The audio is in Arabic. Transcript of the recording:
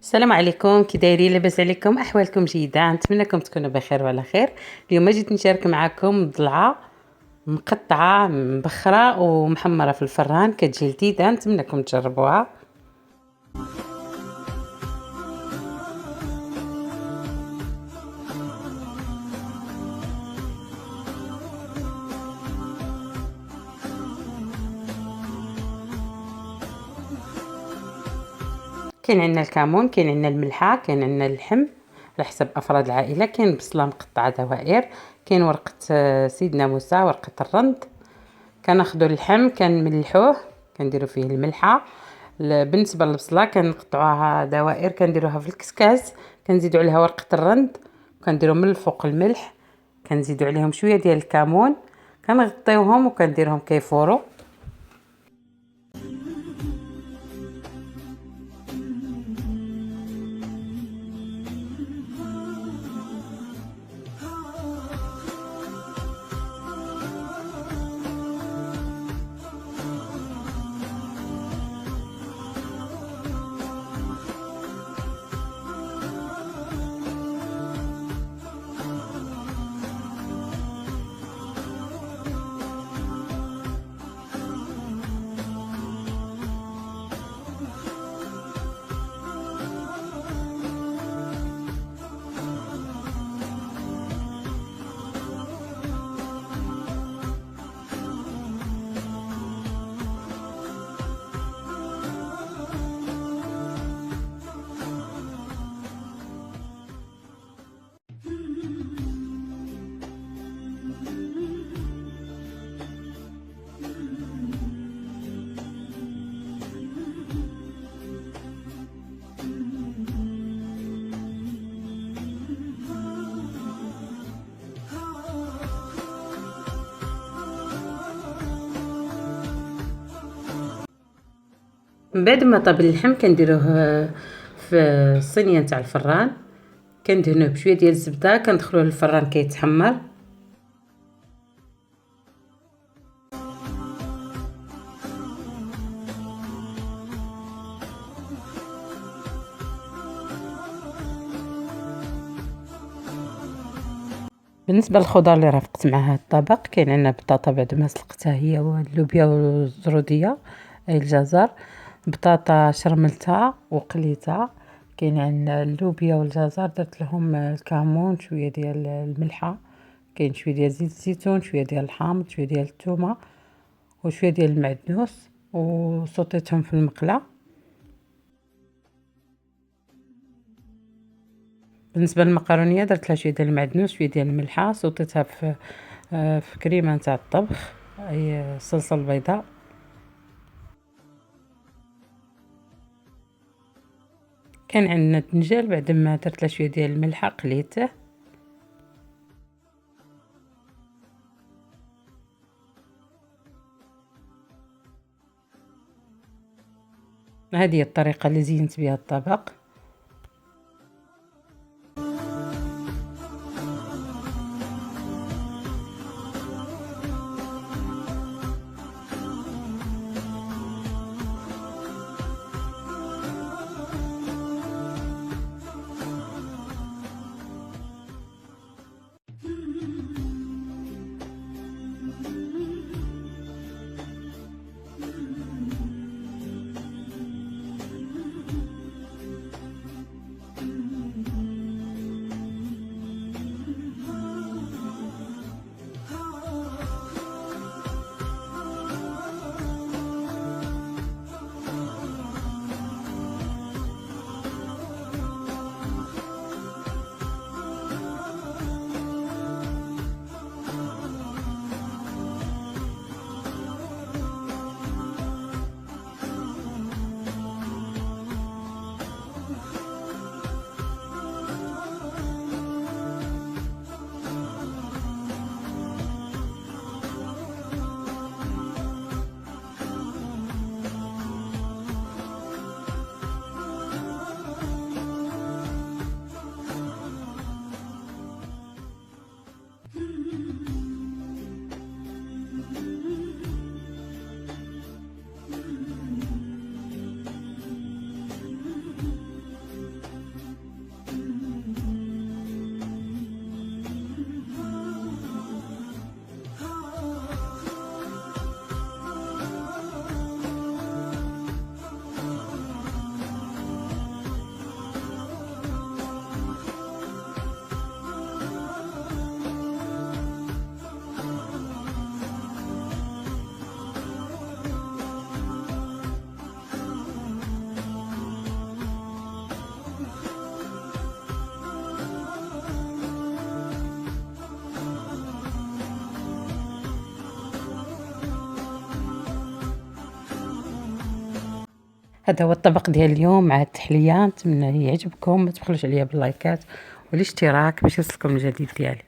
السلام عليكم، كي دايرين؟ لاباس عليكم؟ احوالكم جيده؟ نتمنىكم تكونوا بخير وعلى خير. اليوم جيت نشارك معكم ضلعه مقطعه مبخره ومحمره في الفران، كتجي لذيذه، نتمنىكم تجربوها. كاين عندنا الكمون، كاين عندنا الملحه، كاين عندنا اللحم على حسب افراد العائله، كاين بصله مقطعه دوائر، كاين ورقه سيدنا موسى، ورقه الرند. كناخذوا اللحم كنملحوه، كنديروا فيه الملحه. بالنسبه للبصله كنقطعوها دوائر، كنديروها في الكسكاس، كنزيدوا عليها ورقه الرند، كنديروا من الفوق الملح، كنزيدوا عليهم شويه ديال الكمون، كنغطيوهم وكنديرهم كيفوروا. من بعد ما طاب اللحم كنديروه في الصينيه نتاع الفران، كندهنوه بشويه ديال الزبده، كندخلوه للفران كيتحمر. بالنسبه للخضر اللي رافقت مع هذا الطبق، كاين عندنا بطاطا بعد ما سلقتها هي واللوبيا والزروديه، الجزر، بطاطا شرملتها وقليتها. كاين عندنا اللوبيا والجزر، درت لهم الكمون، شويه ديال الملحه، كاين شويه ديال زيت الزيتون، شويه ديال الحامض، شويه ديال الثومه وشويه ديال المعدنوس، وصوتيتهم في المقله. بالنسبه للمقرونيه درت لها شويه ديال المعدنوس، شويه ديال الملحه، صوتيتها في كريمه نتاع الطبخ، اي الصلصه البيضاء. كان عندنا الدنجال، بعد ما درت له شويه ديال الملحه قليته. هذه هي الطريقه اللي زينت بها الطبق. هذا هو الطبق ديال اليوم مع التحليه. نتمنى يعجبكم، ما تبخلوش عليا باللايكات والاشتراك باش يوصلكم الجديد ديالي.